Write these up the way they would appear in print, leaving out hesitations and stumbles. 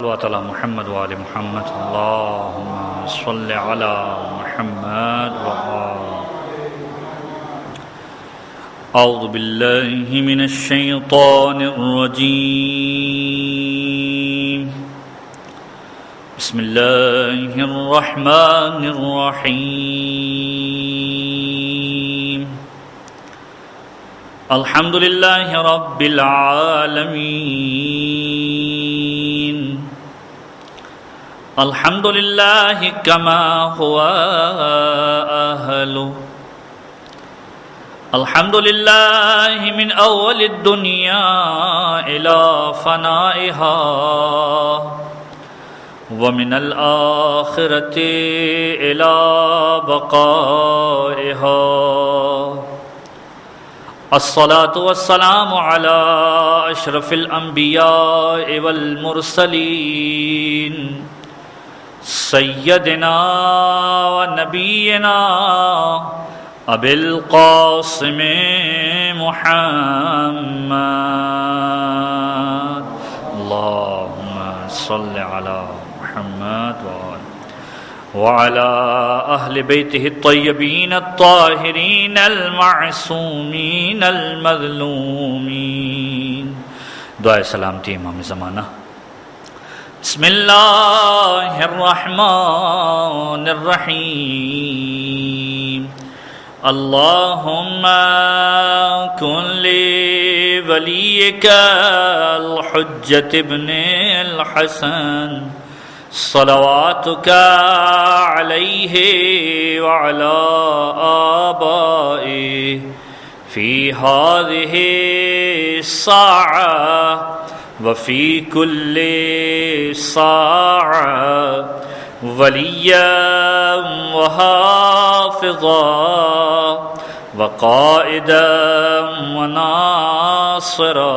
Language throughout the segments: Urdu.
على محمد وآل محمد اللهم صل على محمد أعوذ بالله من الشيطان الرجيم بسم الله الرحمن الرحيم الحمد لله رب العالمين الحمد لله كما هو أهله الحمد لله من أول الدنيا إلى فنائها ومن الآخرة إلى بقائها الصلاة والسلام على أشرف الأنبياء والمرسلين سيدنا ونبينا أبي القاسم محمد اللهم صل على محمد وعلى أهل بيته الطيبين الطاهرين المعصومين المظلومين دعائے سلامتی امام زمانہ بسم اللہ الرحمن الرحیم اللهم كن لوليك الحجة ابن الحسن صلواتك عليه وعلى آبائه في هذه الساعة وفي كل ساعة وليا وحافظا وقائدا وناصرا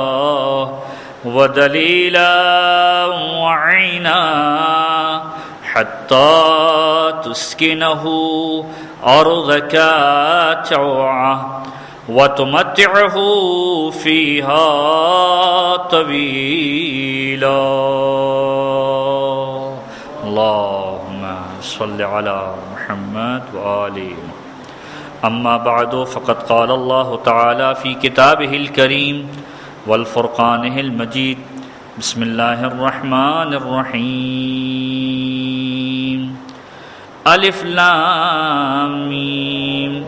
ودليلا وعينا حتى تسكنه أرضك طوعا وتمتعه فيها طويلا اللهم صل على محمد وآل محمد أما بعد فقد قال الله تعالى في كتابه الكريم والفرقانه المجيد بسم الله الرحمن الرحيم ألف لام ميم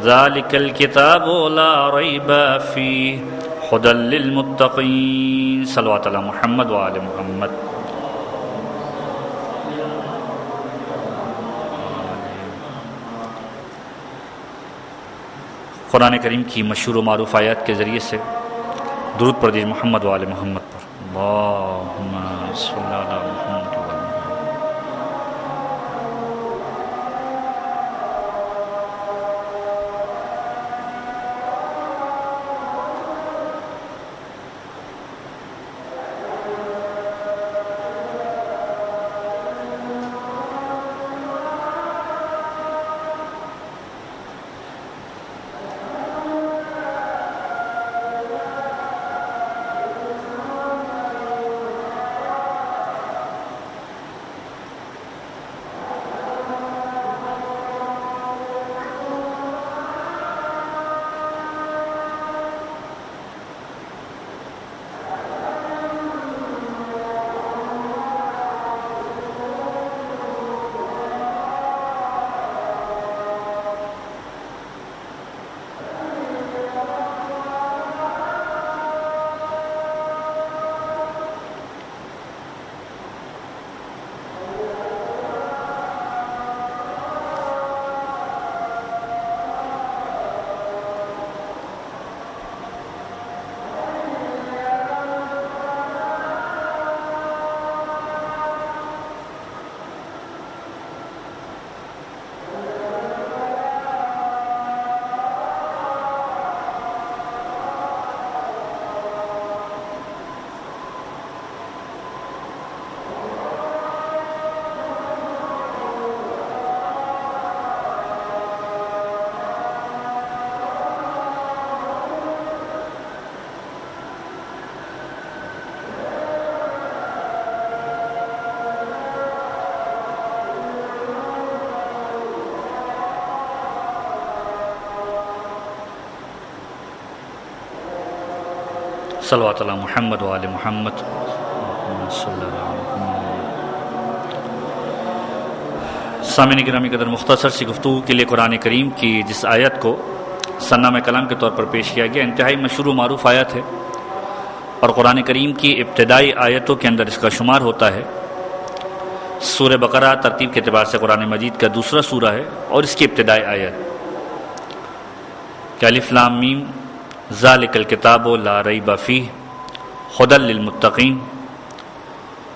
ذلك الكتاب لا ريب فيه هدى للمتقين صلوات على محمد وآل محمد قرآن کریم کی مشہور و معروف آیات کے ذریعے سے درود پڑھیے محمد وآل محمد پر اللہم صلی علی محمد صلوات علی محمد وآل محمد صلی اللہ علیہ وسلم۔ سامعین گرامی قدر، مختصر سی گفتگو کے لیے قرآن کریم کی جس آیت کو صنامہ کلام کے طور پر پیش کیا گیا، انتہائی مشہور و معروف آیت ہے اور قرآن کریم کی ابتدائی آیتوں کے اندر اس کا شمار ہوتا ہے۔ سورہ بقرہ ترتیب کے اعتبار سے قرآن مجید کا دوسرا سورہ ہے اور اس کی ابتدائی آیت کہ الف لام میم ذالک الکتاب لا ریب فیہ ھدی للمتقین،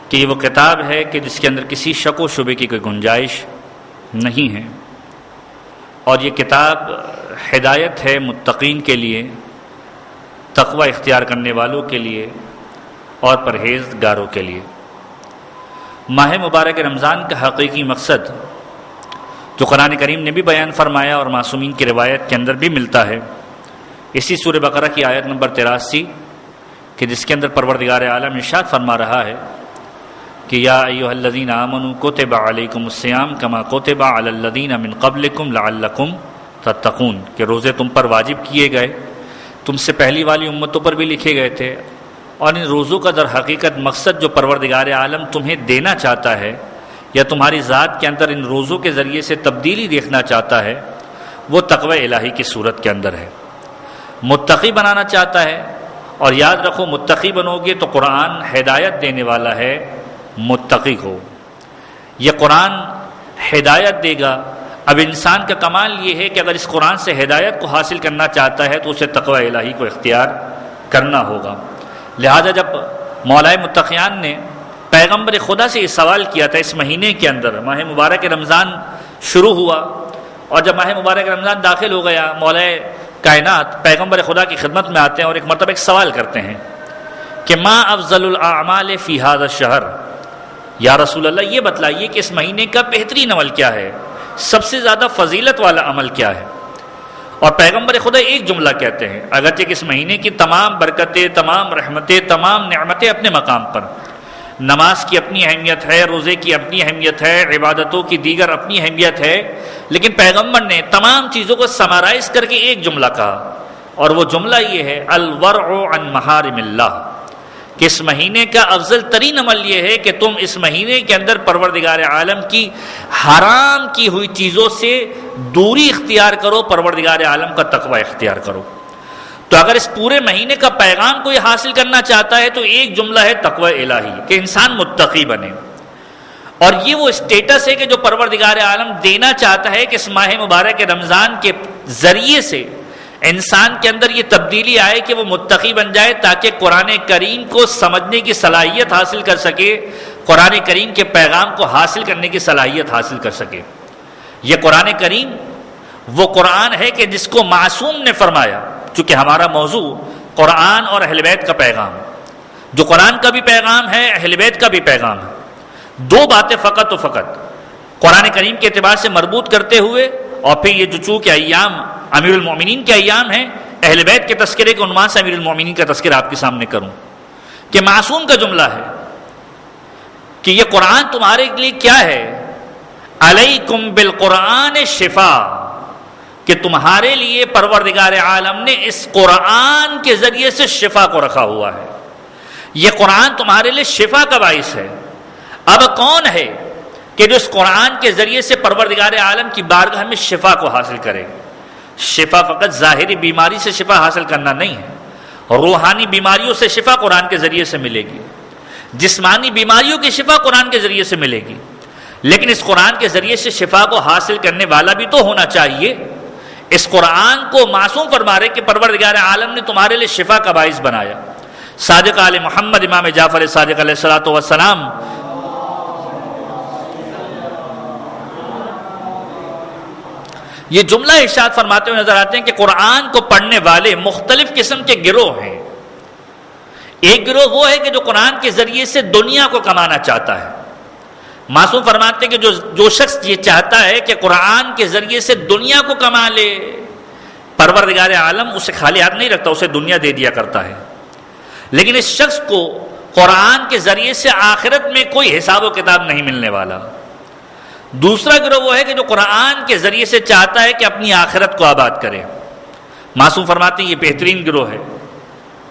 کہ یہ وہ کتاب ہے کہ جس کے اندر کسی شک و شبے کی کوئی گنجائش نہیں ہے، اور یہ کتاب ہدایت ہے متقین کے لیے، تقوی اختیار کرنے والوں کے لیے اور پرہیزگاروں کے لیے۔ ماہ مبارک رمضان کا حقیقی مقصد جو قرآن کریم نے بھی بیان فرمایا اور معصومین کی روایت کے اندر بھی ملتا ہے، اسی سورہ بقرہ کی آیت نمبر 83 کہ جس کے اندر پروردگار عالم ارشاد فرما رہا ہے کہ یا ایھا الذین آمنوا کتب علیکم الصیام کما کتب علی الذین من قبلکم لعلکم تتقون، کہ روزے تم پر واجب کیے گئے، تم سے پہلی والی امتوں پر بھی لکھے گئے تھے، اور ان روزوں کا در حقیقت مقصد جو پروردگار عالم تمہیں دینا چاہتا ہے یا تمہاری ذات کے اندر ان روزوں کے ذریعے سے تبدیلی دیکھنا چاہتا ہے، وہ تقوی الہی کی صورت کے اندر ہے، متقی بنانا چاہتا ہے۔ اور یاد رکھو، متقی بنو گے تو قرآن ہدایت دینے والا ہے متقی کو، یہ قرآن ہدایت دے گا۔ اب انسان کا کمال یہ ہے کہ اگر اس قرآن سے ہدایت کو حاصل کرنا چاہتا ہے تو اسے تقوی الہی کو اختیار کرنا ہوگا۔ لہذا جب مولائے متقیان نے پیغمبر خدا سے یہ سوال کیا تھا، اس مہینے کے اندر ماہ مبارک رمضان شروع ہوا، اور جب ماہ مبارک رمضان داخل ہو گیا، مولائے کائنات پیغمبر خدا کی خدمت میں آتے ہیں اور ایک مرتبہ ایک سوال کرتے ہیں کہ ما افضل الاعمال فی ھذا الشہر، یا رسول اللہ یہ بتلائیے کہ اس مہینے کا بہترین عمل کیا ہے، سب سے زیادہ فضیلت والا عمل کیا ہے؟ اور پیغمبر خدا ایک جملہ کہتے ہیں، اگرچہ کہ اس مہینے کی تمام برکتیں، تمام رحمتیں، تمام نعمتیں اپنے مقام پر، نماز کی اپنی اہمیت ہے، روزے کی اپنی اہمیت ہے، عبادتوں کی دیگر اپنی اہمیت ہے، لیکن پیغمبر نے تمام چیزوں کو سمرائز کر کے ایک جملہ کہا، اور وہ جملہ یہ ہے الورع عن محارم اللہ، کہ اس مہینے کا افضل ترین عمل یہ ہے کہ تم اس مہینے کے اندر پروردگار عالم کی حرام کی ہوئی چیزوں سے دوری اختیار کرو، پروردگار عالم کا تقوی اختیار کرو۔ تو اگر اس پورے مہینے کا پیغام کوئی حاصل کرنا چاہتا ہے تو ایک جملہ ہے تقوی الہی، کہ انسان متقی بنے، اور یہ وہ اسٹیٹس ہے کہ جو پروردگار عالم دینا چاہتا ہے کہ اس ماہ مبارک رمضان کے ذریعے سے انسان کے اندر یہ تبدیلی آئے کہ وہ متقی بن جائے، تاکہ قرآن کریم کو سمجھنے کی صلاحیت حاصل کر سکے، قرآن کریم کے پیغام کو حاصل کرنے کی صلاحیت حاصل کر سکے۔ یہ قرآن کریم وہ قرآن ہے کہ جس کو معصوم نے فرمایا، چونکہ ہمارا موضوع قرآن اور اہل بیت کا پیغام، جو قرآن کا بھی پیغام ہے، اہل بیت کا بھی پیغام ہے، دو باتیں فقط و فقط قرآن کریم کے اعتبار سے مربوط کرتے ہوئے، اور پھر یہ جو چونکہ ایام امیر المومنین کے ایام ہیں، اہل بیت کے تذکرے کے عنوان سے امیر المومنین کا تذکرہ آپ کے سامنے کروں کہ معصوم کا جملہ ہے کہ یہ قرآن تمہارے لیے کیا ہے، علیکم بالقرآن شفا، کہ تمہارے لیے پروردگار عالم نے اس قرآن کے ذریعے سے شفا کو رکھا ہوا ہے، یہ قرآن تمہارے لیے شفا کا باعث ہے۔ اب کون ہے کہ جو اس قرآن کے ذریعے سے پروردگار عالم کی بارگاہ میں شفا کو حاصل کرے؟ شفا فقط ظاہری بیماری سے شفا حاصل کرنا نہیں ہے، روحانی بیماریوں سے شفا قرآن کے ذریعے سے ملے گی، جسمانی بیماریوں کی شفا قرآن کے ذریعے سے ملے گی، لیکن اس قرآن کے ذریعے سے شفا کو حاصل کرنے والا بھی تو ہونا چاہیے۔ اس قرآن کو معصوم فرما رہے کہ پروردگار عالم نے تمہارے لیے شفا کا باعث بنایا۔ صادق آل محمد امام جعفر صادق علیہ الصلوۃ والسلام یہ جملہ ارشاد فرماتے ہوئے نظر آتے ہیں کہ قرآن کو پڑھنے والے مختلف قسم کے گروہ ہیں۔ ایک گروہ وہ ہے کہ جو قرآن کے ذریعے سے دنیا کو کمانا چاہتا ہے۔ معصوم فرماتے ہیں کہ جو شخص یہ چاہتا ہے کہ قرآن کے ذریعے سے دنیا کو کما لے، پروردگار عالم اسے خالی ہاتھ نہیں رکھتا، اسے دنیا دے دیا کرتا ہے، لیکن اس شخص کو قرآن کے ذریعے سے آخرت میں کوئی حساب و کتاب نہیں ملنے والا۔ دوسرا گروہ وہ ہے کہ جو قرآن کے ذریعے سے چاہتا ہے کہ اپنی آخرت کو آباد کرے۔ معصوم فرماتے ہیں یہ بہترین گروہ ہے،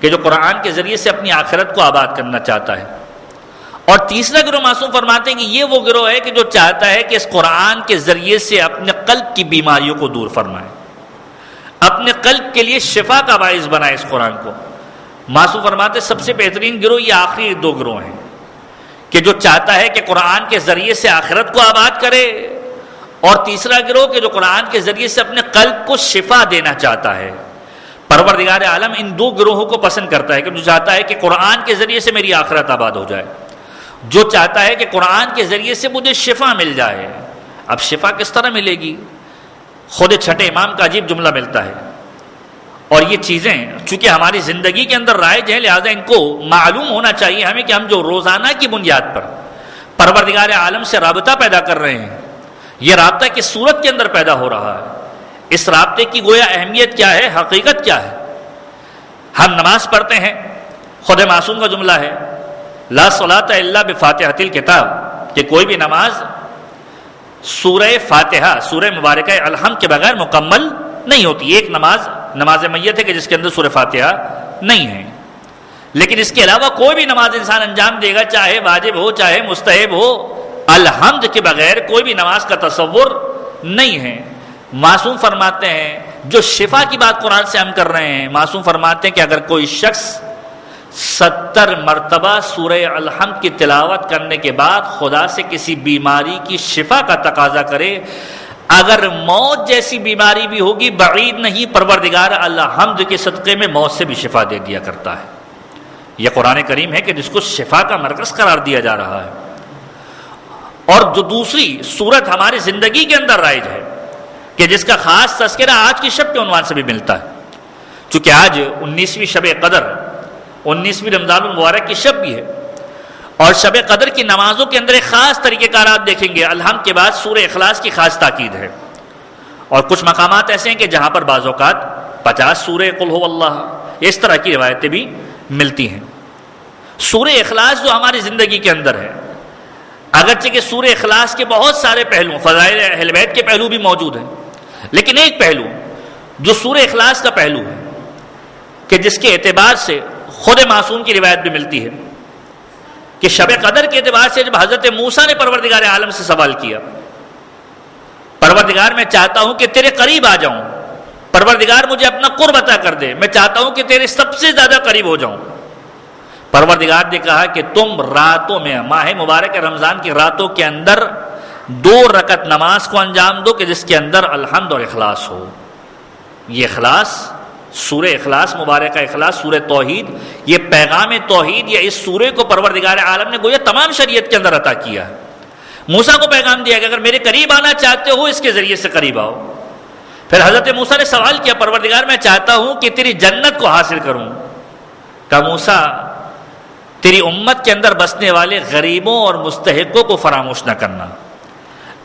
کہ جو قرآن کے ذریعے سے اپنی آخرت کو آباد کرنا چاہتا ہے، اور تیسرا گروہ معصوم فرماتے ہیں کہ یہ وہ گروہ ہے کہ جو چاہتا ہے کہ اس قرآن کے ذریعے سے اپنے قلب کی بیماریوں کو دور فرمائے، اپنے قلب کے لیے شفا کا باعث بنائے اس قرآن کو۔ معصوم فرماتے سب سے بہترین گروہ یہ آخری دو گروہ ہیں کہ جو چاہتا ہے کہ قرآن کے ذریعے سے آخرت کو آباد کرے، اور تیسرا گروہ کہ جو قرآن کے ذریعے سے اپنے قلب کو شفا دینا چاہتا ہے۔ پروردگار عالم ان دو گروہوں کو پسند کرتا ہے کہ جو چاہتا ہے کہ قرآن کے ذریعے سے میری آخرت آباد ہو جائے، جو چاہتا ہے کہ قرآن کے ذریعے سے مجھے شفا مل جائے۔ اب شفا کس طرح ملے گی؟ خود چھٹے امام کا عجیب جملہ ملتا ہے، اور یہ چیزیں چونکہ ہماری زندگی کے اندر رائج ہیں، لہذا ان کو معلوم ہونا چاہیے ہمیں کہ ہم جو روزانہ کی بنیاد پر پروردگار عالم سے رابطہ پیدا کر رہے ہیں، یہ رابطہ کس صورت کے اندر پیدا ہو رہا ہے، اس رابطے کی گویا اہمیت کیا ہے، حقیقت کیا ہے۔ ہم نماز پڑھتے ہیں، خود معصوم کا جملہ ہے لا صلاۃ الا بفاتحۃ الکتاب، کہ کوئی بھی نماز سورہ فاتحہ، سورہ مبارکہ الحمد کے بغیر مکمل نہیں ہوتی۔ ایک نماز میت ہے کہ جس کے اندر سورہ فاتحہ نہیں ہے، لیکن اس کے علاوہ کوئی بھی نماز انسان انجام دے گا، چاہے واجب ہو چاہے مستحب ہو، الحمد کے بغیر کوئی بھی نماز کا تصور نہیں ہے۔ معصوم فرماتے ہیں جو شفا کی بات قرآن سے ہم کر رہے ہیں، معصوم فرماتے ہیں کہ اگر کوئی شخص 70 مرتبہ سورہ الحمد کی تلاوت کرنے کے بعد خدا سے کسی بیماری کی شفا کا تقاضا کرے، اگر موت جیسی بیماری بھی ہوگی بعید نہیں، پروردگار الحمد کے صدقے میں موت سے بھی شفا دے دیا کرتا ہے۔ یہ قرآن کریم ہے کہ جس کو شفا کا مرکز قرار دیا جا رہا ہے۔ اور جو دوسری صورت ہماری زندگی کے اندر رائج ہے کہ جس کا خاص تذکرہ آج کی شب کے عنوان سے بھی ملتا ہے، چونکہ آج 19ویں شب قدر، 19ویں رمضان المبارک کی شب بھی ہے، اور شب قدر کی نمازوں کے اندر ایک خاص طریقہ کار آپ دیکھیں گے، الحمد کے بعد سورہ اخلاص کی خاص تاکید ہے، اور کچھ مقامات ایسے ہیں کہ جہاں پر بعض اوقات 50 سورہ قل ہو اللہ، اس طرح کی روایتیں بھی ملتی ہیں۔ سورہ اخلاص جو ہماری زندگی کے اندر ہے، اگرچہ کہ سورہ اخلاص کے بہت سارے پہلو، فضائل اہل بیت کے پہلو بھی موجود ہیں، لیکن ایک پہلو جو سورہ اخلاص کا پہلو ہے کہ جس کے اعتبار سے خود معصوم کی روایت بھی ملتی ہے کہ شب قدر کے اعتبار سے جب حضرت موسیٰ نے پروردگار عالم سے سوال کیا، پروردگار میں چاہتا ہوں کہ تیرے قریب آ جاؤں، پروردگار مجھے اپنا قرب عطا کر دے، میں چاہتا ہوں کہ تیرے سب سے زیادہ قریب ہو جاؤں۔ پروردگار نے کہا کہ تم راتوں میں، ماہ مبارک رمضان کی راتوں کے اندر 2 رکعت نماز کو انجام دو کہ جس کے اندر الحمد اور اخلاص ہو۔ یہ اخلاص، سورہ اخلاص، مبارکہ اخلاص، سورہ توحید، یہ پیغام توحید یا اس سورہ کو پروردگار عالم نے گویا تمام شریعت کے اندر عطا کیا ہے۔ موسیٰ کو پیغام دیا کہ اگر میرے قریب آنا چاہتے ہو اس کے ذریعے سے قریب آؤ۔ پھر حضرت موسیٰ نے سوال کیا، پروردگار میں چاہتا ہوں کہ تیری جنت کو حاصل کروں۔ کہا موسیٰ تیری امت کے اندر بسنے والے غریبوں اور مستحقوں کو فراموش نہ کرنا،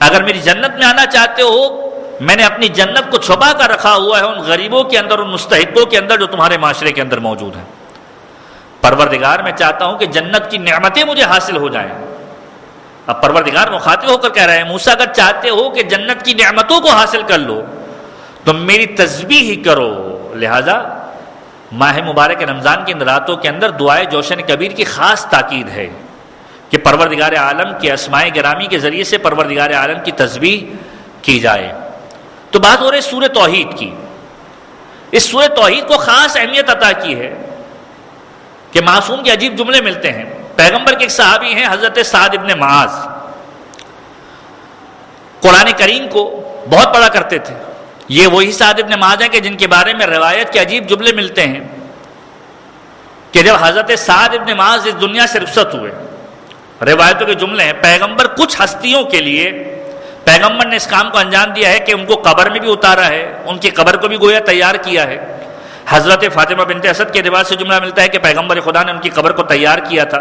اگر میری جنت میں آنا چاہتے ہو میں نے اپنی جنت کو چھپا کر رکھا ہوا ہے ان غریبوں کے اندر، ان مستحقوں کے اندر جو تمہارے معاشرے کے اندر موجود ہیں۔ پروردگار میں چاہتا ہوں کہ جنت کی نعمتیں مجھے حاصل ہو جائیں۔ اب پروردگار مخاطب ہو کر کہہ رہے ہیں موسیٰ اگر چاہتے ہو کہ جنت کی نعمتوں کو حاصل کر لو تو میری تسبیح ہی کرو۔ لہذا ماہ مبارک رمضان کی ان راتوں کے اندر دعائے جوشن کبیر کی خاص تاکید ہے کہ پروردگار عالم کے اسماء گرامی کے ذریعے سے پروردگار عالم کی تسبیح کی جائے۔ تو بات ہو رہی سورہ توحید کی۔ اس سورہ توحید کو خاص اہمیت عطا کی ہے کہ معصوم کے عجیب جملے ملتے ہیں۔ پیغمبر کے ایک صحابی ہیں حضرت سعد ابن معاذ، قرآن کریم کو بہت پڑھا کرتے تھے۔ یہ وہی سعد ابن معاذ ہیں کہ جن کے بارے میں روایت کے عجیب جملے ملتے ہیں کہ جب حضرت سعد ابن معاذ اس دنیا سے رخصت ہوئے، روایتوں کے جملے ہیں پیغمبر کچھ ہستیوں کے لیے پیغمبر نے اس کام کو انجام دیا ہے کہ ان کو قبر میں بھی اتارا ہے، ان کی قبر کو بھی گویا تیار کیا ہے۔ حضرت فاطمہ بنت اسد کے اعتبار سے جملہ ملتا ہے کہ پیغمبر خدا نے ان کی قبر کو تیار کیا تھا،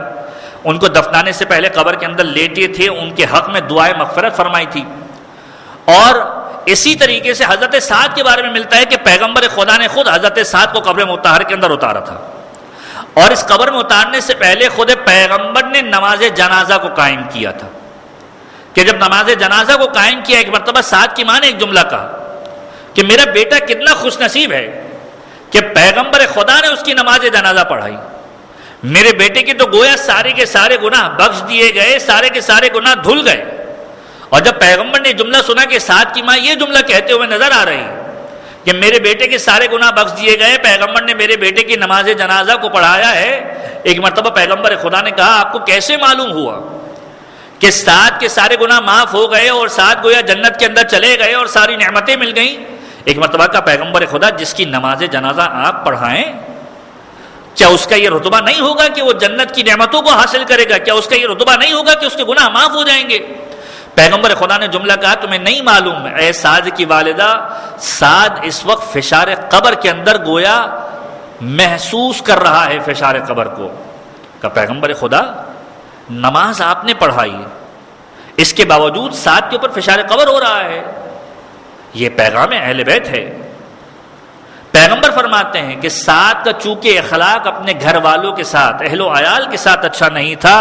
ان کو دفنانے سے پہلے قبر کے اندر لیٹے تھے، ان کے حق میں دعائے مغفرت فرمائی تھی۔ اور اسی طریقے سے حضرت سعد کے بارے میں ملتا ہے کہ پیغمبر خدا نے خود حضرت سعد کو قبر مطہر کے اندر اتارا تھا، اور اس قبر میں اتارنے سے پہلے خود پیغمبر نے نماز جنازہ کو قائم کیا تھا کہ جب نماز جنازہ کو قائم کیا ایک مرتبہ سعد کی ماں نے ایک جملہ کہا کہ میرا بیٹا کتنا خوش نصیب ہے کہ پیغمبر خدا نے اس کی نماز جنازہ پڑھائی. میرے بیٹے کے تو گویا سارے کے سارے گناہ بخش دیے گئے، سارے کے سارے گناہ دھل گئے. اور جب پیغمبر نے جملہ سنا کہ سعد کی ماں یہ جملہ کہتے ہوئے نظر آ رہی کہ میرے بیٹے کے سارے گناہ بخش دیے گئے، پیغمبر نے میرے بیٹے کی نماز جنازہ کو پڑھایا ہے. ایک مرتبہ پیغمبر خدا نے کہا آپ کو کیسے معلوم ہوا کہ سعد کے سارے گناہ معاف ہو گئے اور سعد گویا جنت کے اندر چلے گئے اور ساری نعمتیں مل گئیں؟ ایک مرتبہ کا پیغمبر خدا جس کی نماز جنازہ آپ پڑھائیں، کیا اس کا یہ رتبہ نہیں ہوگا کہ وہ جنت کی نعمتوں کو حاصل کرے گا؟ کیا اس کا یہ رتبہ نہیں ہوگا کہ اس کے گناہ معاف ہو جائیں گے؟ پیغمبر خدا نے جملہ کہا تمہیں نہیں معلوم اے سعد کی والدہ، سعد اس وقت فشار قبر کے اندر گویا محسوس کر رہا ہے فشار قبر کو. کہ پیغمبر خدا نماز آپ نے پڑھائی ہے، اس کے باوجود سعد کے اوپر فشار قبر ہو رہا ہے. یہ پیغام اہل بیت ہے. پیغمبر فرماتے ہیں کہ سعد کا چونکہ اخلاق اپنے گھر والوں کے ساتھ، اہل و عیال کے ساتھ اچھا نہیں تھا،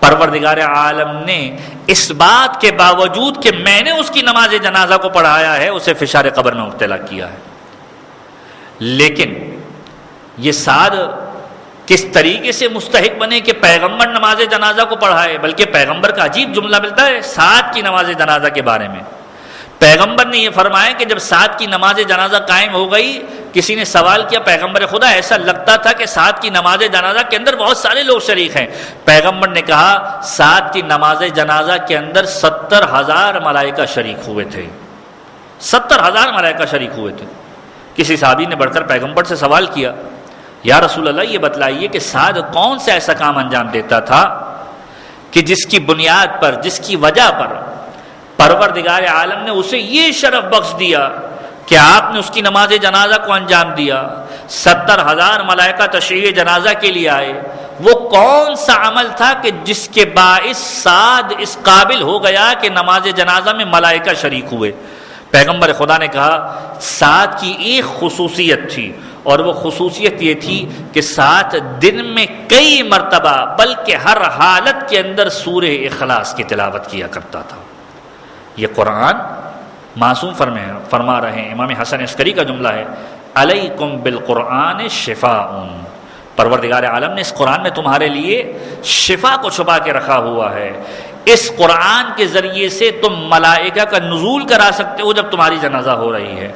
پروردگار عالم نے اس بات کے باوجود کہ میں نے اس کی نماز جنازہ کو پڑھایا ہے اسے فشار قبر میں مبتلا کیا ہے. لیکن یہ سعد کس طریقے سے مستحق بنے کہ پیغمبر نماز جنازہ کو پڑھائے؟ بلکہ پیغمبر کا عجیب جملہ ملتا ہے سعد کی نماز جنازہ کے بارے میں. پیغمبر نے یہ فرمایا کہ جب سعد کی نماز جنازہ قائم ہو گئی، کسی نے سوال کیا پیغمبر خدا ایسا لگتا تھا کہ سعد کی نماز جنازہ کے اندر بہت سارے لوگ شریک ہیں. پیغمبر نے کہا سعد کی نماز جنازہ کے اندر 70,000 ملائکہ شریک ہوئے تھے. 70,000 ملائکہ شریک ہوئے تھے. کسی صحابی نے بڑھ کر پیغمبر سے سوال کیا یا رسول اللہ یہ بتلائیے کہ سعد کون سا ایسا کام انجام دیتا تھا کہ جس کی بنیاد پر، جس کی وجہ پر پروردگار عالم نے اسے یہ شرف بخش دیا کہ آپ نے اس کی نماز جنازہ کو انجام دیا. 70,000 ملائکہ تشریح جنازہ کے لیے آئے. وہ کون سا عمل تھا کہ جس کے باعث سعد اس قابل ہو گیا کہ نماز جنازہ میں ملائکہ شریک ہوئے؟ پیغمبر خدا نے کہا سعد کی ایک خصوصیت تھی، اور وہ خصوصیت یہ تھی کہ سعد دن میں کئی مرتبہ بلکہ ہر حالت کے اندر سورہ اخلاص کی تلاوت کیا کرتا تھا. یہ قرآن معصوم فرما رہے ہیں. امام حسن عسکری کا جملہ ہے علیکم بالقرآن شفاء، پروردگار عالم نے اس قرآن میں تمہارے لیے شفا کو چھپا کے رکھا ہوا ہے. اس قرآن کے ذریعے سے تم ملائکہ کا نزول کرا سکتے ہو جب تمہاری جنازہ ہو رہی ہے.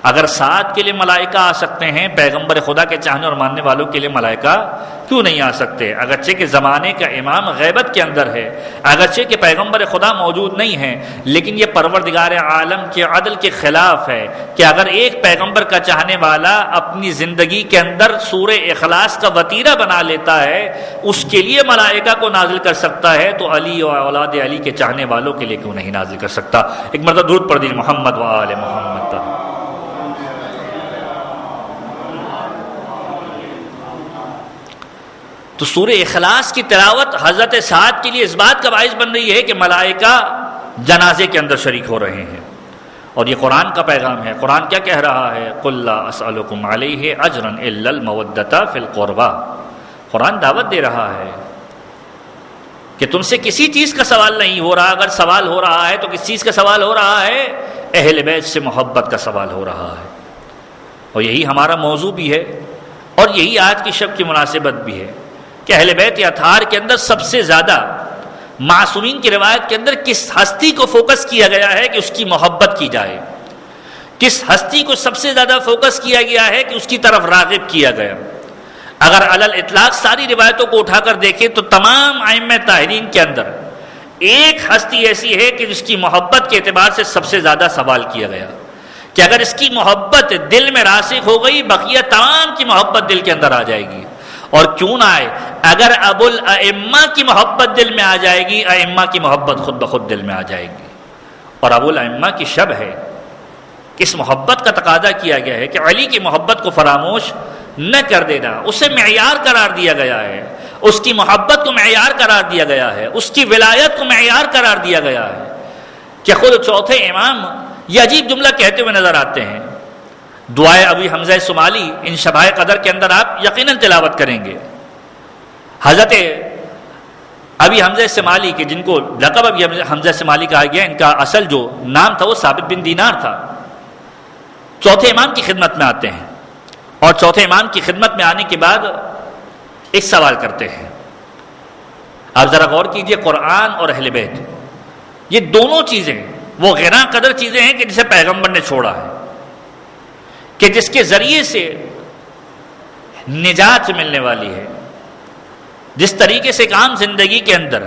اگر سعد کے لیے ملائکہ آ سکتے ہیں، پیغمبر خدا کے چاہنے اور ماننے والوں کے لیے ملائکہ کیوں نہیں آ سکتے؟ اگرچہ کہ زمانے کا امام غیبت کے اندر ہے، اگرچہ کہ پیغمبر خدا موجود نہیں ہے، لیکن یہ پروردگار عالم کے عدل کے خلاف ہے کہ اگر ایک پیغمبر کا چاہنے والا اپنی زندگی کے اندر سورہ اخلاص کا وتیرہ بنا لیتا ہے، اس کے لیے ملائکہ کو نازل کر سکتا ہے، تو علی اور اولاد علی کے چاہنے والوں کے لیے کیوں نہیں نازل کر سکتا؟ ایک مرتبہ درود پڑھ دیجیے محمد و آل محمد. تو سورہ اخلاص کی تلاوت حضرت سعد کے لیے اس بات کا باعث بن رہی ہے کہ ملائکہ جنازے کے اندر شریک ہو رہے ہیں. اور یہ قرآن کا پیغام ہے. قرآن کیا کہہ رہا ہے؟ قُلْ لَا أَسْأَلُكُمْ عَلَيْهِ أَجْرًا إِلَّا الْمَوَدَّةَ فِي الْقُرْبَى. قرآن دعوت دے رہا ہے کہ تم سے کسی چیز کا سوال نہیں ہو رہا. اگر سوال ہو رہا ہے تو کس چیز کا سوال ہو رہا ہے؟ اہل بیت سے محبت کا سوال ہو رہا ہے. اور یہی ہمارا موضوع بھی ہے، اور یہی آج کی شب کی مناسبت بھی ہے کہ اہل بیت اطہار کے اندر سب سے زیادہ معصومین کی روایت کے اندر کس ہستی کو فوکس کیا گیا ہے کہ اس کی محبت کی جائے، کس ہستی کو سب سے زیادہ فوکس کیا گیا ہے کہ اس کی طرف راغب کیا گیا. اگر علل اطلاق ساری روایتوں کو اٹھا کر دیکھیں تو تمام ائمہ طاہرین کے اندر ایک ہستی ایسی ہے کہ جس کی محبت کے اعتبار سے سب سے زیادہ سوال کیا گیا کہ اگر اس کی محبت دل میں راسخ ہو گئی بقیہ تمام کی محبت دل کے اندر آ جائے گی. اور کیوں نہ آئے؟ اگر ابو الائمہ کی محبت دل میں آ جائے گی، ائمہ کی محبت خود بخود دل میں آ جائے گی. اور ابو الائمہ کی شب ہے، اس محبت کا تقاضا کیا گیا ہے کہ علی کی محبت کو فراموش نہ کر دینا. اسے معیار قرار دیا گیا ہے، اس کی محبت کو معیار قرار دیا گیا ہے، اس کی ولایت کو معیار قرار دیا گیا ہے. کہ خود چوتھے امام یہ عجیب جملہ کہتے ہوئے نظر آتے ہیں. دعائے ابی حمزہ سمالی ان شبائے قدر کے اندر آپ یقیناً تلاوت کریں گے. حضرت ابی حمزہ سمالی کے جن کو لقب ابی حمزہ سمالی کہا گیا، ان کا اصل جو نام تھا وہ ثابت بن دینار تھا. چوتھے امام کی خدمت میں آتے ہیں اور چوتھے امام کی خدمت میں آنے کے بعد ایک سوال کرتے ہیں. آپ ذرا غور کیجئے، قرآن اور اہل بیت یہ دونوں چیزیں وہ غیراں قدر چیزیں ہیں کہ جسے پیغمبر نے چھوڑا ہے، کہ جس کے ذریعے سے نجات ملنے والی ہے. جس طریقے سے ایک عام زندگی کے اندر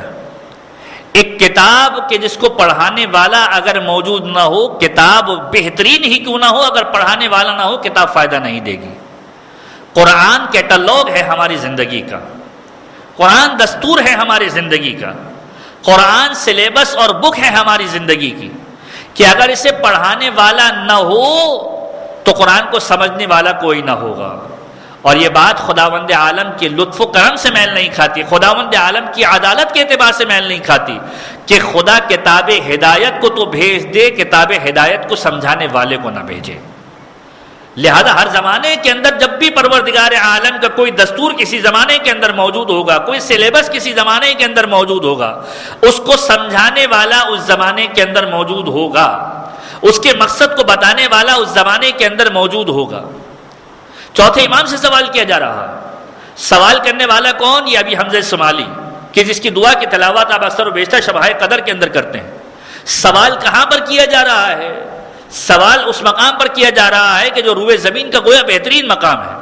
ایک کتاب کہ جس کو پڑھانے والا اگر موجود نہ ہو، کتاب بہترین ہی کیوں نہ ہو، اگر پڑھانے والا نہ ہو کتاب فائدہ نہیں دے گی. قرآن کیٹالوگ ہے ہماری زندگی کا، قرآن دستور ہے ہماری زندگی کا، قرآن سلیبس اور بک ہے ہماری زندگی کی، کہ اگر اسے پڑھانے والا نہ ہو تو قرآن کو سمجھنے والا کوئی نہ ہوگا. اور یہ بات خداوند عالم کے لطف و کرم سے میل نہیں کھاتی، خداوند عالم کی عدالت کے اعتبار سے میل نہیں کھاتی کہ خدا کتاب ہدایت کو تو بھیج دے، کتاب ہدایت کو سمجھانے والے کو نہ بھیجے. لہذا ہر زمانے کے اندر جب بھی پروردگار عالم کا کوئی دستور کسی زمانے کے اندر موجود ہوگا، کوئی سلیبس کسی زمانے کے اندر موجود ہوگا، اس کو سمجھانے والا اس زمانے کے اندر موجود ہوگا، اس کے مقصد کو بتانے والا اس زمانے کے اندر موجود ہوگا. چوتھے امام سے سوال کیا جا رہا ہے. سوال کرنے والا کون؟ یہ ابی حمزہ سمالی، کہ جس کی دعا کی تلاوت آپ اکثر و بیشتر شبہ قدر کے اندر کرتے ہیں. سوال کہاں پر کیا جا رہا ہے؟ سوال اس مقام پر کیا جا رہا ہے کہ جو روئے زمین کا گویا بہترین مقام ہے.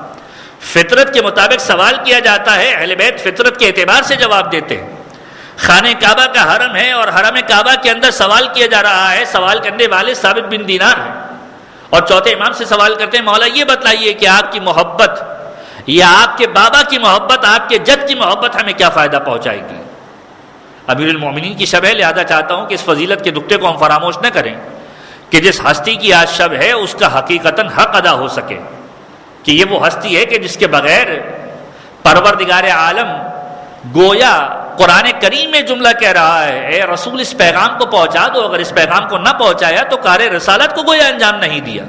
فطرت کے مطابق سوال کیا جاتا ہے، اہل بیت فطرت کے اعتبار سے جواب دیتے ہیں. خانہ کعبہ کا حرم ہے اور حرم کعبہ کے اندر سوال کیا جا رہا ہے، سوال کرنے والے ثابت بن دینار ہیں. اور چوتھے امام سے سوال کرتے ہیں، مولا یہ بتلائیے کہ آپ کی محبت یا آپ کے بابا کی محبت، آپ کے جد کی محبت ہمیں کیا فائدہ پہنچائے گی. امیر المومنین کی شب ہے، لہذا چاہتا ہوں کہ اس فضیلت کے نقطے کو ہم فراموش نہ کریں کہ جس ہستی کی آج شب ہے اس کا حقیقتاً حق ادا ہو سکے، کہ یہ وہ ہستی ہے کہ جس کے بغیر پروردگار عالم گویا قرآن کریم میں جملہ کہہ رہا ہے، اے رسول اس پیغام کو پہنچا دو، اگر اس پیغام کو نہ پہنچایا تو کار رسالت کو گویا انجام نہیں دیا.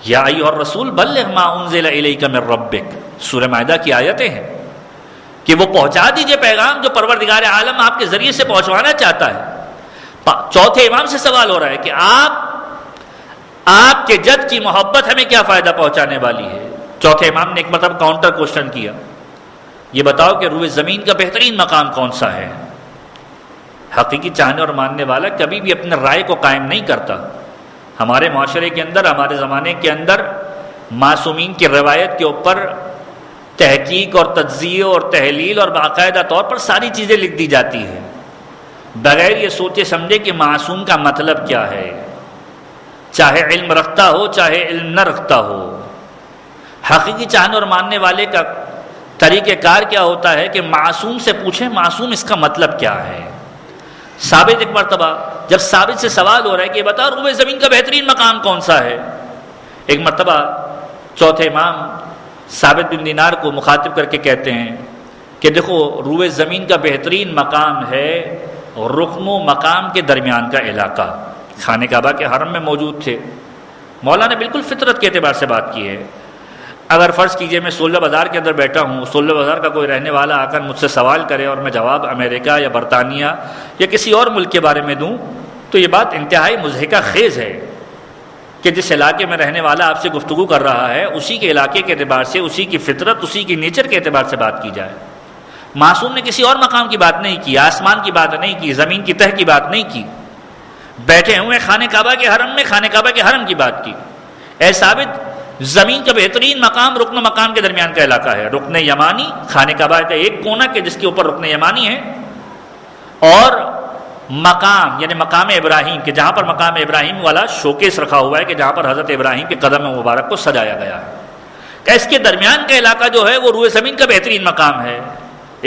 یا ایھا الرسول بلغ ما انزل الیک من ربک، سورہ مائدہ کی آیتیں ہیں کہ وہ پہنچا دیجئے پیغام جو پروردگار عالم آپ کے ذریعے سے پہنچوانا چاہتا ہے. چوتھے امام سے سوال ہو رہا ہے کہ آپ کے جد کی محبت ہمیں کیا فائدہ پہنچانے والی ہے. چوتھے امام نے ایک مطلب کاؤنٹر کوشچن کیا، یہ بتاؤ کہ روئے زمین کا بہترین مقام کون سا ہے. حقیقی چاہنے اور ماننے والا کبھی بھی اپنے رائے کو قائم نہیں کرتا. ہمارے معاشرے کے اندر، ہمارے زمانے کے اندر معصومین کی روایت کے اوپر تحقیق اور تجزیہ اور تحلیل اور باقاعدہ طور پر ساری چیزیں لکھ دی جاتی ہیں بغیر یہ سوچے سمجھے کہ معصوم کا مطلب کیا ہے، چاہے علم رکھتا ہو چاہے علم نہ رکھتا ہو. حقیقی چاہنے اور ماننے والے کا طریقہ کار کیا ہوتا ہے کہ معصوم سے پوچھیں معصوم اس کا مطلب کیا ہے. ثابت ایک مرتبہ جب ثابت سے سوال ہو رہا ہے کہ بتا روئے زمین کا بہترین مقام کون سا ہے، ایک مرتبہ چوتھے امام ثابت بن دینار کو مخاطب کر کے کہتے ہیں کہ دیکھو روئے زمین کا بہترین مقام ہے رکن و مقام کے درمیان کا علاقہ. خانہ کعبہ کے حرم میں موجود تھے. مولا نے بالکل فطرت کے اعتبار سے بات کی ہے. اگر فرض کیجئے میں سولہ بازار کے اندر بیٹھا ہوں، سولہ بازار کا کوئی رہنے والا آ کر مجھ سے سوال کرے اور میں جواب امریکہ یا برطانیہ یا کسی اور ملک کے بارے میں دوں تو یہ بات انتہائی مضحکہ خیز ہے کہ جس علاقے میں رہنے والا آپ سے گفتگو کر رہا ہے اسی کے علاقے کے اعتبار سے، اسی کی فطرت، اسی کی نیچر کے اعتبار سے بات کی جائے. معصوم نے کسی اور مقام کی بات نہیں کی، آسمان کی بات نہیں کی، زمین کی تہ کی بات نہیں کی. بیٹھے ہوئے خانہ کعبہ کے حرم میں خانہ کعبہ کے حرم کی بات کی. اے ثابت زمین کا بہترین مقام رکن و مقام کے درمیان کا علاقہ ہے. رکن یمانی خانہ کعبہ کا ایک کونا کہ جس کے اوپر رکن یمانی ہے، اور مقام یعنی مقام ابراہیم کہ جہاں پر مقام ابراہیم والا شوکیس رکھا ہوا ہے کہ جہاں پر حضرت ابراہیم کے قدم مبارک کو سجایا گیا ہے. کہ اس کے درمیان کا علاقہ جو ہے وہ روئے زمین کا بہترین مقام ہے،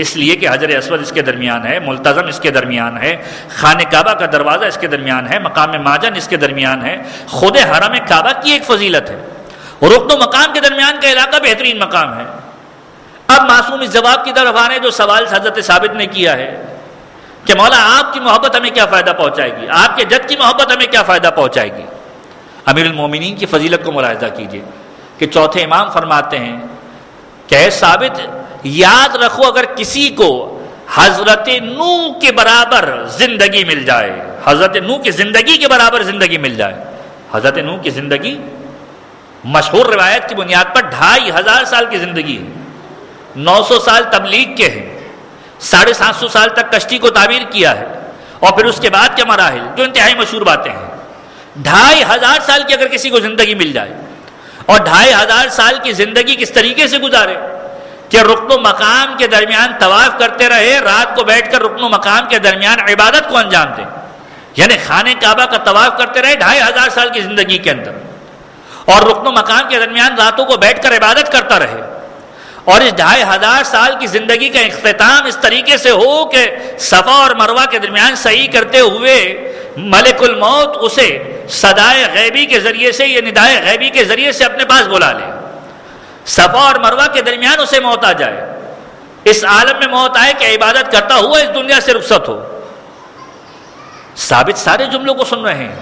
اس لیے کہ حجر اسود اس کے درمیان ہے، ملتزم اس کے درمیان ہے، خانہ کعبہ کا دروازہ اس کے درمیان ہے، مقام ماجن اس کے درمیان ہے. خود حرم کعبہ کی ایک فضیلت ہے، رکن و مقام کے درمیان کا علاقہ بہترین مقام ہے. اب معصوم اس جواب کی طرف آ رہے ہیں جو سوال حضرت ثابت نے کیا ہے کہ مولا آپ کی محبت ہمیں کیا فائدہ پہنچائے گی، آپ کے جد کی محبت ہمیں کیا فائدہ پہنچائے گی. امیر المومنین کی فضیلت کو ملاحظہ کیجیے کہ چوتھے امام فرماتے ہیں کہ اے ثابت یاد رکھو اگر کسی کو حضرت نوح کے برابر زندگی مل جائے، حضرت نوح کی زندگی کے برابر زندگی مل جائے، حضرت نوح کی زندگی مشہور روایت کی بنیاد پر 2500 سال کی زندگی ہے، 900 سال تبلیغ کے ہیں، 750 سال تک کشتی کو تعمیر کیا ہے، اور پھر اس کے بعد کے مراحل جو انتہائی مشہور باتیں ہیں۔ 2500 سال کی اگر کسی کو زندگی مل جائے، اور 2500 سال کی زندگی کس طریقے سے گزارے کہ رکن و مقام کے درمیان طواف کرتے رہے، رات کو بیٹھ کر رکن و مقام کے درمیان عبادت کو انجام دیں، یعنی خانہ کعبہ کا طواف کرتے رہے 2500 سال کی زندگی کے اندر، اور رکن و مقام کے درمیان راتوں کو بیٹھ کر عبادت کرتا رہے، اور اس 2500 سال کی زندگی کا اختتام اس طریقے سے ہو کہ صفا اور مروہ کے درمیان سعی کرتے ہوئے ملک الموت اسے صدائے غیبی کے ذریعے سے یا ندائے غیبی کے ذریعے سے اپنے پاس بلا لے، صفا اور مروہ کے درمیان اسے موت آ جائے، اس عالم میں موت آئے کہ عبادت کرتا ہوا اس دنیا سے رخصت ہو۔ ثابت سارے جملوں کو سن رہے ہیں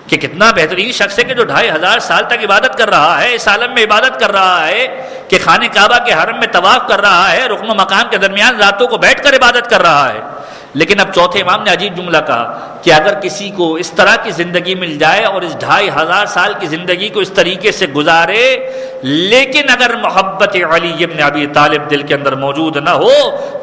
کہ کتنا بہترین شخص ہے کہ جو 2500 سال تک عبادت کر رہا ہے، اس عالم میں عبادت کر رہا ہے، کہ خانہ کعبہ کے حرم میں طواف کر رہا ہے، رکن و مقام کے درمیان راتوں کو بیٹھ کر عبادت کر رہا ہے۔ لیکن اب چوتھے امام نے عجیب جملہ کہا کہ اگر کسی کو اس طرح کی زندگی مل جائے اور اس 2500 سال کی زندگی کو اس طریقے سے گزارے، لیکن اگر محبت علی ابن ابی طالب دل کے اندر موجود نہ ہو،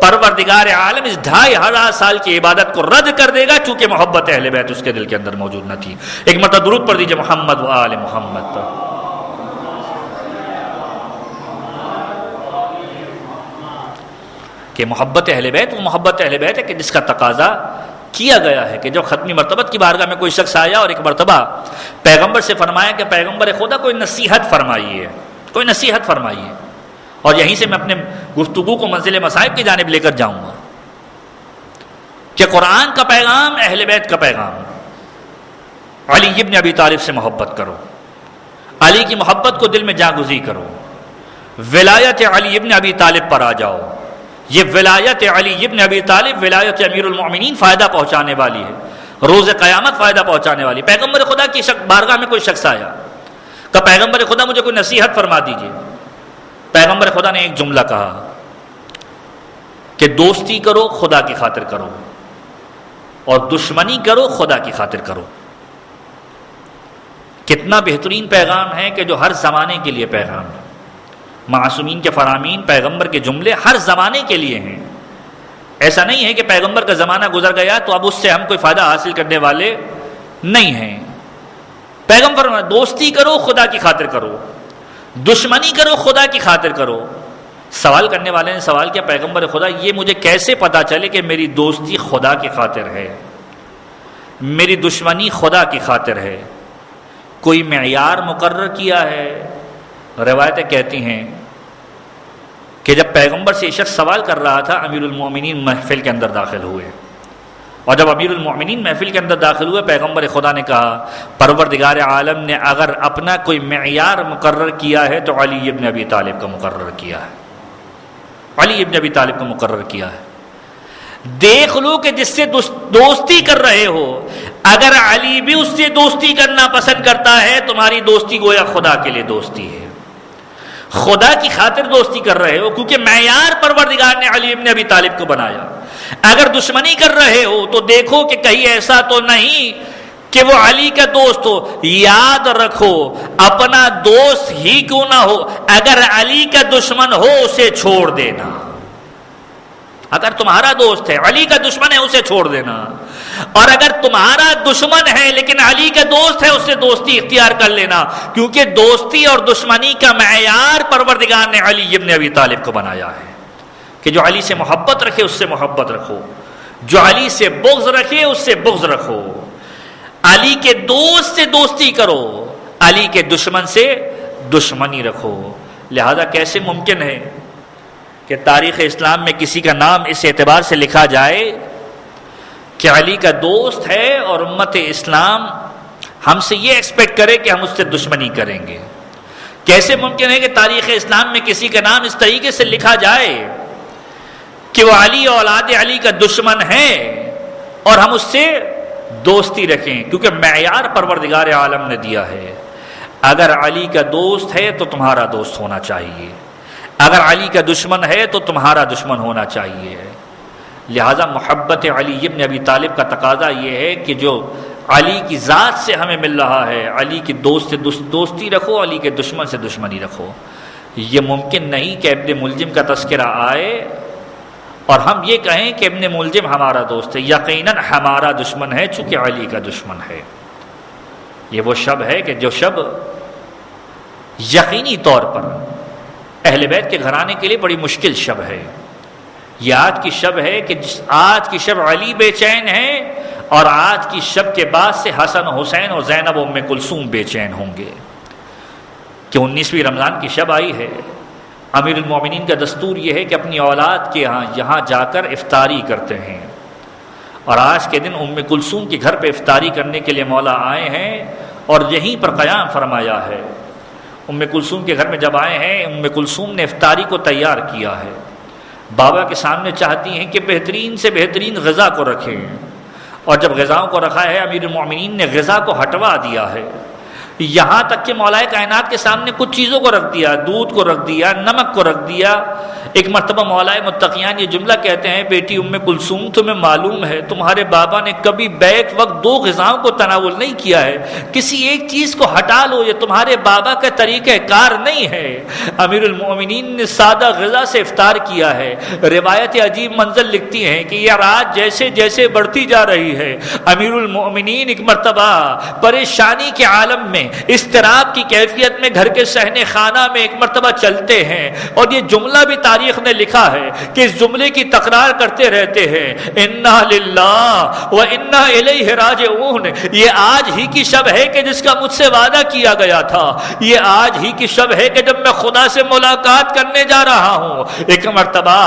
پروردگار عالم اس 2500 سال کی عبادت کو رد کر دے گا، چونکہ محبت اہل بیت اس کے دل کے اندر موجود نہ تھی۔ ایک مرتبہ درود پڑھ دیجئے محمد و آل محمد پر۔ کہ محبت اہل بیت وہ محبت اہل بیت ہے کہ جس کا تقاضا کیا گیا ہے کہ جب ختمی مرتبت کی بارگاہ میں کوئی شخص آیا اور ایک مرتبہ پیغمبر سے فرمایا کہ پیغمبر خدا کوئی نصیحت فرمائیے، کوئی نصیحت فرمائیے، اور یہیں سے میں اپنے گفتگو کو منزل مصائب کی جانب لے کر جاؤں گا کہ قرآن کا پیغام، اہل بیت کا پیغام، علی ابن ابی طالب سے محبت کرو، علی کی محبت کو دل میں جاگزی کرو، ولایت علی ابن ابی طالب پر آ جاؤ۔ یہ ولایت علی ابن ابی طالب ولایت امیر المؤمنین فائدہ پہنچانے والی ہے، روز قیامت فائدہ پہنچانے والی۔ پیغمبر خدا کی بارگاہ میں کوئی شخص آیا کہ پیغمبر خدا مجھے کوئی نصیحت فرما دیجیے۔ پیغمبر خدا نے ایک جملہ کہا کہ دوستی کرو خدا کی خاطر کرو، اور دشمنی کرو خدا کی خاطر کرو۔ کتنا بہترین پیغام ہے کہ جو ہر زمانے کے لیے پیغام ہے۔ معصومین کے فرامین پیغمبر کے جملے ہر زمانے کے لیے ہیں۔ ایسا نہیں ہے کہ پیغمبر کا زمانہ گزر گیا تو اب اس سے ہم کوئی فائدہ حاصل کرنے والے نہیں ہیں۔ پیغمبر دوستی کرو خدا کی خاطر کرو، دشمنی کرو خدا کی خاطر کرو۔ سوال کرنے والے نے سوال کیا پیغمبر خدا یہ مجھے کیسے پتا چلے کہ میری دوستی خدا کی خاطر ہے، میری دشمنی خدا کی خاطر ہے؟ کوئی معیار مقرر کیا ہے؟ روایتیں کہتی ہیں کہ جب پیغمبر سے یہ شخص سوال کر رہا تھا، امیر المومنین محفل کے اندر داخل ہوئے، اور جب امیر المومنین محفل کے اندر داخل ہوئے پیغمبر خدا نے کہا پروردگار عالم نے اگر اپنا کوئی معیار مقرر کیا ہے تو علی ابن ابی طالب کا مقرر کیا ہے، علی ابن ابی طالب کا مقرر کیا ہے۔ دیکھ لو کہ جس سے دوستی کر رہے ہو، اگر علی بھی اس سے دوستی کرنا پسند کرتا ہے، تمہاری دوستی گویا خدا کے لیے دوستی ہے، خدا کی خاطر دوستی کر رہے ہو، کیونکہ معیار پروردگار نے علی ابن ابی طالب کو بنایا۔ اگر دشمنی کر رہے ہو تو دیکھو کہ کہیں ایسا تو نہیں کہ وہ علی کا دوست ہو۔ یاد رکھو اپنا دوست ہی کیوں نہ ہو، اگر علی کا دشمن ہو اسے چھوڑ دینا۔ اگر تمہارا دوست ہے علی کا دشمن ہے اسے چھوڑ دینا، اور اگر تمہارا دشمن ہے لیکن علی کا دوست ہے اس سے دوستی اختیار کر لینا، کیونکہ دوستی اور دشمنی کا معیار پروردگار نے علی ابن ابی طالب کو بنایا ہے کہ جو علی سے محبت رکھے اس سے محبت رکھو، جو علی سے بغض رکھے اس سے بغض رکھو، علی کے دوست سے دوستی کرو، علی کے دشمن سے دشمنی رکھو۔ لہذا کیسے ممکن ہے کہ تاریخ اسلام میں کسی کا نام اس اعتبار سے لکھا جائے کہ علی کا دوست ہے اور امت اسلام ہم سے یہ ایکسپیکٹ کرے کہ ہم اس سے دشمنی کریں گے؟ کیسے ممکن ہے کہ تاریخ اسلام میں کسی کا نام اس طریقے سے لکھا جائے کہ وہ علی اولاد علی کا دشمن ہے اور ہم اس سے دوستی رکھیں؟ کیونکہ معیار پروردگار عالم نے دیا ہے، اگر علی کا دوست ہے تو تمہارا دوست ہونا چاہیے، اگر علی کا دشمن ہے تو تمہارا دشمن ہونا چاہیے۔ لہذا محبت علی ابن ابی طالب کا تقاضا یہ ہے کہ جو علی کی ذات سے ہمیں مل رہا ہے، علی کی دوست سے دوستی رکھو، علی کے دشمن سے دشمنی رکھو۔ یہ ممکن نہیں کہ ابن ملجم کا تذکرہ آئے اور ہم یہ کہیں کہ ابن ملجم ہمارا دوست ہے، یقیناً ہمارا دشمن ہے چونکہ علی کا دشمن ہے۔ یہ وہ شب ہے کہ جو شب یقینی طور پر اہل بیت کے گھرانے کے لیے بڑی مشکل شب ہے۔ یہ آج کی شب ہے کہ آج کی شب علی بے چین ہیں، اور آج کی شب کے بعد سے حسن حسین اور زینب ام کلثوم بے چین ہوں گے کہ 19ویں رمضان کی شب آئی ہے۔ امیر المومنین کا دستور یہ ہے کہ اپنی اولاد کے یہاں جا کر افطاری کرتے ہیں، اور آج کے دن ام کلثوم کے گھر پہ افطاری کرنے کے لیے مولا آئے ہیں اور یہیں پر قیام فرمایا ہے۔ ام کلثوم کے گھر میں جب آئے ہیں، ام کلثوم نے افطاری کو تیار کیا ہے، بابا کے سامنے چاہتی ہیں کہ بہترین سے بہترین غذا کو رکھیں، اور جب غذاؤں کو رکھا ہے امیر المومنین نے غذا کو ہٹوا دیا ہے، یہاں تک کہ مولا کائنات کے سامنے کچھ چیزوں کو رکھ دیا، دودھ کو رکھ دیا، نمک کو رکھ دیا۔ ایک مرتبہ مولا متقیان یہ جملہ کہتے ہیں، بیٹی ام کلثوم تمہیں معلوم ہے تمہارے بابا نے کبھی بیک وقت 2 غذاؤں کو تناول نہیں کیا ہے، کسی ایک چیز کو ہٹا لو، یہ تمہارے بابا کا طریقہ کار نہیں ہے۔ امیر المومنین نے سادہ غذا سے افطار کیا ہے۔ روایت عجیب منظر لکھتی ہیں کہ یہ رات جیسے جیسے بڑھتی جا رہی ہے، امیر المومنین ایک مرتبہ پریشانی کے عالم میں، اضطراب کی کیفیت میں گھر کے صحن خانہ میں ایک مرتبہ چلتے ہیں، اور یہ جملہ بھی تاریخ نے لکھا ہے کہ اس جملے کی تکرار کرتے رہتے ہیں، انا للہ و انا الیہ راجعون۔ یہ آج ہی کی شب ہے کہ جس کا مجھ سے وعدہ کیا گیا تھا، یہ آج ہی کی شب ہے کہ جب میں خدا سے ملاقات کرنے جا رہا ہوں۔ ایک مرتبہ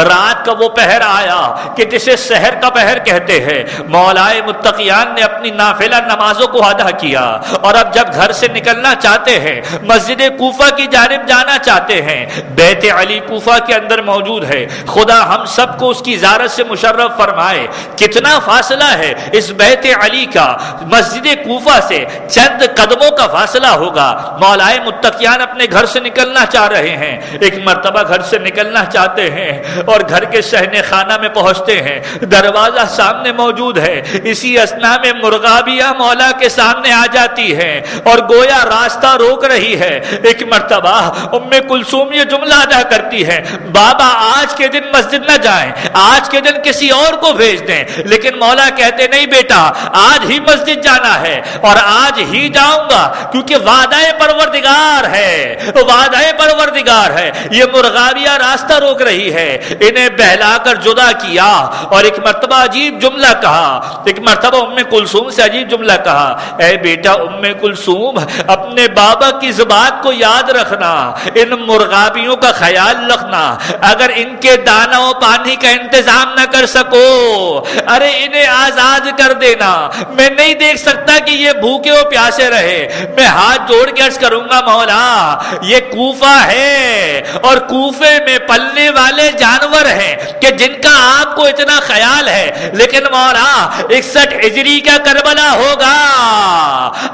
رات کا وہ پہر آیا کہ جسے سحر کا پہر کہتے ہیں، مولائے متقیان نے اپنی نافلہ نمازوں کو ادا کیا، اور اب جب گھر سے نکلنا چاہتے ہیں، مسجد کوفہ کی جانب جانا چاہتے ہیں، بیت علی کوفہ کے اندر موجود ہے۔ خدا ہم سب کو اس کی زیارت سے مشرف فرمائے۔ کتنا فاصلہ ہے اس بیت علی کا، مسجد کوفہ سے چند قدموں کا فاصلہ ہوگا۔ مولائے متقیان اپنے گھر سے نکلنا چاہ رہے ہیں، ایک مرتبہ گھر سے نکلنا چاہتے ہیں اور گھر کے صحن خانہ میں پہنچتے ہیں، دروازہ سامنے موجود ہے۔ اسی اثنا میں مرغابیہ مولا کے سامنے آ جاتی ہے اور گویا راستہ روک رہی ہے۔ ایک مرتبہ ام کلثوم یہ جملہ ادا کرتی ہے، بابا آج کے دن مسجد نہ جائیں، آج کے دن کسی اور کو بھیج دیں، لیکن مولا کہتے نہیں بیٹا آج ہی مسجد جانا ہے، اور آج ہی جاؤں گا کیونکہ وعدہ پروردگار ہے، وعدہ پروردگار ہے۔ یہ مرغابیہ راستہ روک رہی ہے، انہیں بہلا کر جدا کیا، اور ایک مرتبہ عجیب جملہ کہا، ایک مرتبہ ام کلثوم سے عجیب جملہ کہا، اے بیٹا ام کلثوم اپنے بابا کی زبان کو یاد رکھنا، ان مرغابیوں کا خیال رکھنا، اگر ان کے دانا و پانی کا انتظام نہ کر سکو، ارے انہیں آزاد کر دینا، میں نہیں دیکھ سکتا کہ یہ بھوکے و پیاسے رہے۔ میں ہاتھ جوڑ کے عرض کروں گا مولا یہ کوفہ ہے، اور کوفے میں پلنے والے جانور ہیں کہ جن کا آپ کو اتنا خیال ہے، لیکن مولا 61 ہجری کا کربلا ہوگا،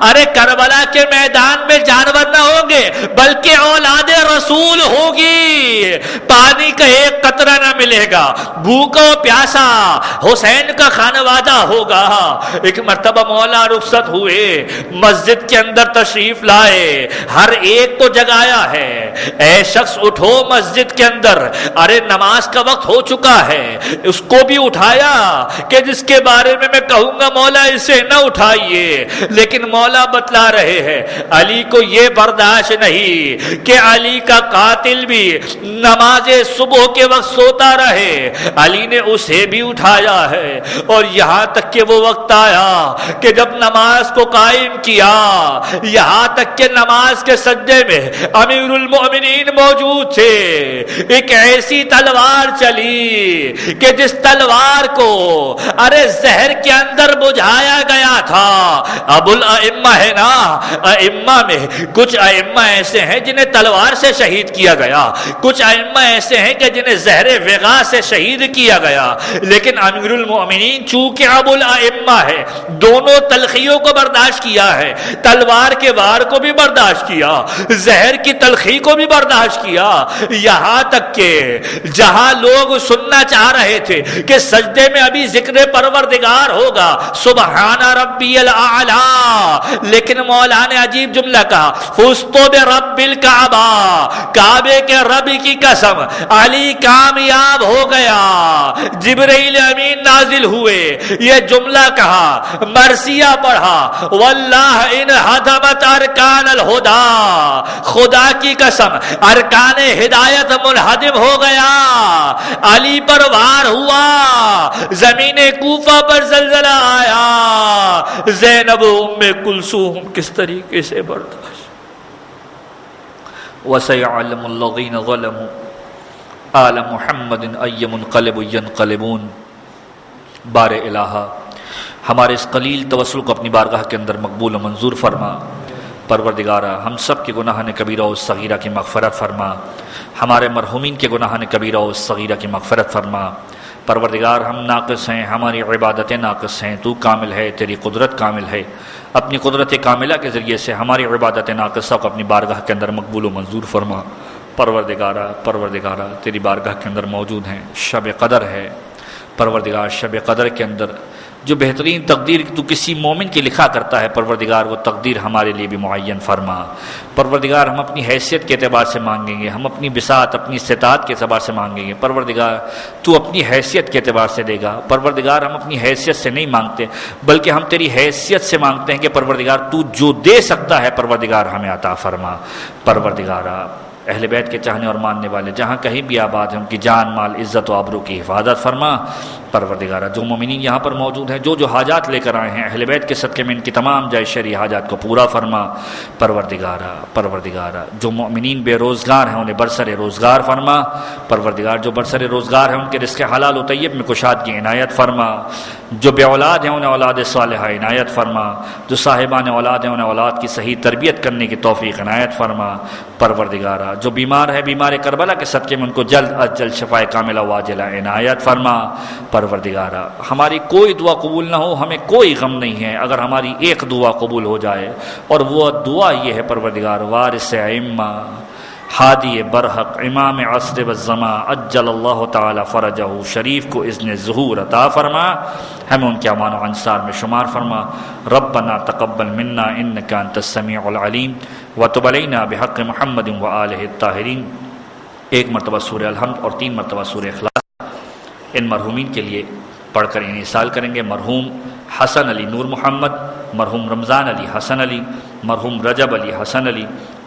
ارے کربلا کے میدان میں جانور نہ ہوں گے بلکہ اولاد رسول ہوگی، پانی کا ایک قطرہ نہ ملے گا، بھوکا و پیاسا حسین کا خانوادہ ہوگا۔ ایک مرتبہ مولا رخصت ہوئے، مسجد کے اندر تشریف لائے، ہر ایک کو جگایا ہے، اے شخص اٹھو مسجد کے اندر، ارے نماز کا وقت ہو چکا ہے۔ اس کو بھی اٹھایا کہ جس کے بارے میں کہوں گا مولا اسے نہ اٹھائیے، لیکن مولا بتلا رہے ہیں علی کو یہ برداشت نہیں کہ علی کا قاتل بھی نماز صبح کے وقت سوتا رہے، علی نے اسے بھی اٹھایا ہے، اور یہاں تک کہ وہ وقت آیا کہ جب نماز کو قائم کیا، یہاں تک کہ نماز کے سجدے میں امیر المومنین موجود تھے، ایک ایسی تلوار چلی کہ جس تلوار کو ارے زہر کے اندر بجھایا گیا تھا۔ ابو الائمہ ہے نا، ائمہ میں کچھ ائمہ ایسے ہیں جنہیں تلوار سے شہید کیا گیا، کچھ ائمہ ایسے ہیں کہ جنہیں زہر وغا سے شہید کیا گیا، لیکن امیر المؤمنین چونکہ ابو الائمہ ہے، دونوں تلخیوں کو برداشت کیا ہے، تلوار کے وار کو بھی برداشت کیا، زہر کی تلخی کو بھی برداشت کیا، یہاں تک کہ جہاں لوگ سننا چاہ رہے تھے کہ سجدے میں ابھی ذکر پروردگار ہوگا سبحان ربی الاعلی، لیکن مولا نے عجیب جملہ کہا فزت برب الکعبہ، کعبے کے رب کی قسم علی کامیاب ہو گیا، جبرائیل امین نازل ہوئے، یہ جملہ کہا، مرثیہ پڑھا واللہ ان ہدمت ارکان الہدی، خدا کی قسم ارکان ہدایت منہدم ہو گیا، علی پر وار ہوا، زمین کوفہ پر زلزلہ آیا، زینب ام کلثوم کس طریقے سے برداشت۔ وَسَيَعْلَمُ الَّذِينَ ظَلَمُوا آلَ مُحَمَّدٍ أَيَّ مُنْقَلِبٍ يَنْقَلِبُونَ۔ بار الہٰ ہمارے اس قلیل توسل کو اپنی بارگاہ کے اندر مقبول و منظور فرما۔ پروردگارہ ہم سب کے گناہان کبیرہ و صغیرہ کی مغفرت فرما، ہمارے مرحومین کے گناہان کبیرہ و صغیرہ کی مغفرت فرما۔ پروردگار ہم ناقص ہیں، ہماری عبادتیں ناقص ہیں، تو کامل ہے، تیری قدرت کامل ہے، اپنی قدرت کاملہ کے ذریعے سے ہماری عبادت ناقصہ کو اپنی بارگاہ کے اندر مقبول و منظور فرما۔ پروردگارہ تیری بارگاہ کے اندر موجود ہیں، شب قدر ہے، پروردگار شب قدر کے اندر جو بہترین تقدیر تو کسی مومن کی لکھا کرتا ہے، پروردگار وہ تقدیر ہمارے لیے بھی معین فرما۔ پروردگار ہم اپنی حیثیت کے اعتبار سے مانگیں گے، ہم اپنی بساط اپنی استطاعت کے اعتبار سے مانگیں گے، پروردگار تو اپنی حیثیت کے اعتبار سے دے گا۔ پروردگار ہم اپنی حیثیت سے نہیں مانگتے بلکہ ہم تیری حیثیت سے مانگتے ہیں کہ پروردگار تو جو دے سکتا ہے پروردگار ہمیں عطا فرما۔ پروردگارہ اہل بیت کے چاہنے اور ماننے والے جہاں کہیں بھی آباد ہیں ان کی جان مال عزت و آبرو کی حفاظت فرما۔ پروردگارہ جو مومنین یہاں پر موجود ہیں جو حاجات لے کر آئے ہیں اہل بیت کے صدقے میں ان کی تمام جائز شرعی حاجات کو پورا فرما۔ پروردگارہ جو مومنین بے روزگار ہیں انہیں برسر روزگار فرما۔ پروردگار جو برسر روزگار ہیں ان کے رزق حلال و طیب میں کشادگی عنایت فرما۔ جو بے اولاد ہیں انہیں اولاد صالحہ عنایت فرما۔ جو صاحبان اولاد ہیں انہیں اولاد کی صحیح تربیت کرنے کی توفیق عنایت فرما۔ پروردگارہ جو بیمار ہے بیمار کربلا کے صدقے میں ان کو جلد از جلد شفائے کاملہ واجلہ عنایت فرما۔ پروردگارہ ہماری کوئی دعا قبول نہ ہو ہمیں کوئی غم نہیں ہے اگر ہماری ایک دعا قبول ہو جائے، اور وہ دعا یہ ہے پروردگار وارث ائمہ ہادی برحق امام عصر والزمان عجل اللہ تعالی فرجہ شریف کو اذن ظہور عطا فرما، ہمیں ان کے امان و انصار میں شمار فرما۔ ربنا تقبل منا انک انت السمیع العلیم وتب علینا بحق محمد وآلہ الطاہرین۔ ایک مرتبہ سورہ الحمد اور 3 مرتبہ سورہ اخلاص ان مرحومین کے لیے پڑھ کر انہیں سال کریں گے۔ مرحوم حسن علی نور محمد، مرحوم رمضان علی حسن علی، مرحوم رجب علی حسن علی،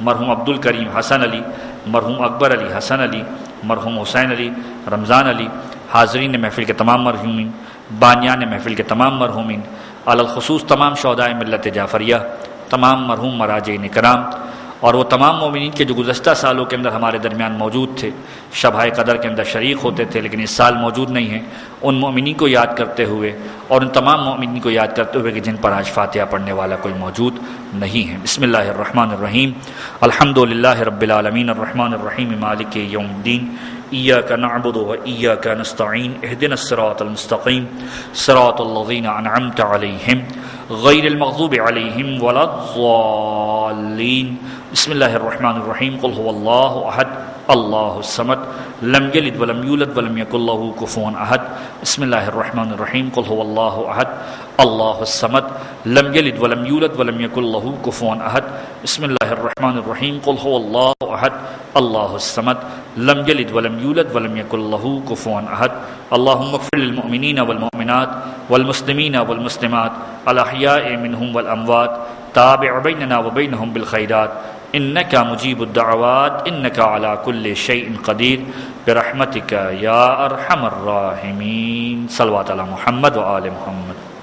مرحوم عبد الکریم حسن علی، مرحوم اکبر علی حسن علی، مرحوم حسین علی، رمضان علی، حاضرین محفل کے تمام مرحومین، بانیان محفل کے تمام مرحومین، علی الخصوص تمام شہدائے ملت جعفریہ، تمام مرحوم مراجعین کرام، اور وہ تمام مومنین کے جو گزشتہ سالوں کے اندر ہمارے درمیان موجود تھے، شبۂ قدر کے اندر شریک ہوتے تھے لیکن اس سال موجود نہیں ہیں، ان مومنین کو یاد کرتے ہوئے اور ان تمام مومنین کو یاد کرتے ہوئے کہ جن پر آج فاتحہ پڑھنے والا کوئی موجود نہیں ہے۔ بسم اللہ الرحمن الرحیم، الحمد للہ رب العالمین الرحمن الرحیم مالک یوم الدین، ایاک نعبد و ایاک نستعین، اہدنا الصراط المستقیم، صراط الذین انعمت علیہم غیر المغضوب علیہم ولا الضالین۔ بسم اللہ الرحمن الرحیم، قل هو اللہ احد اللہ الصمد لم یلد ولم یولد ولم یکن له کفوا احد۔ بسم اللہ الرحمن الرحیم، قل هو اللہ احد اللہ الصمد لم یلد ولم یولد ولم یکن له کفوا احد۔ بسم اللہ الرحمن الرحیم، قل هو اللہ احد اللہ الصمد لم یلد ولم یولد ولم یکن له کفوا احد۔ اللهم اغفر للمؤمنین والمؤمنات والمسلمین والمسلمات الاحیاء منهم والاموات، تابع بیننا وبینهم بالخیرات انک مجیب الدعوات انک علی کل شیء قدیر برحمتک یا ارحم الراحمین۔ صلوات علی محمد و آل محمد۔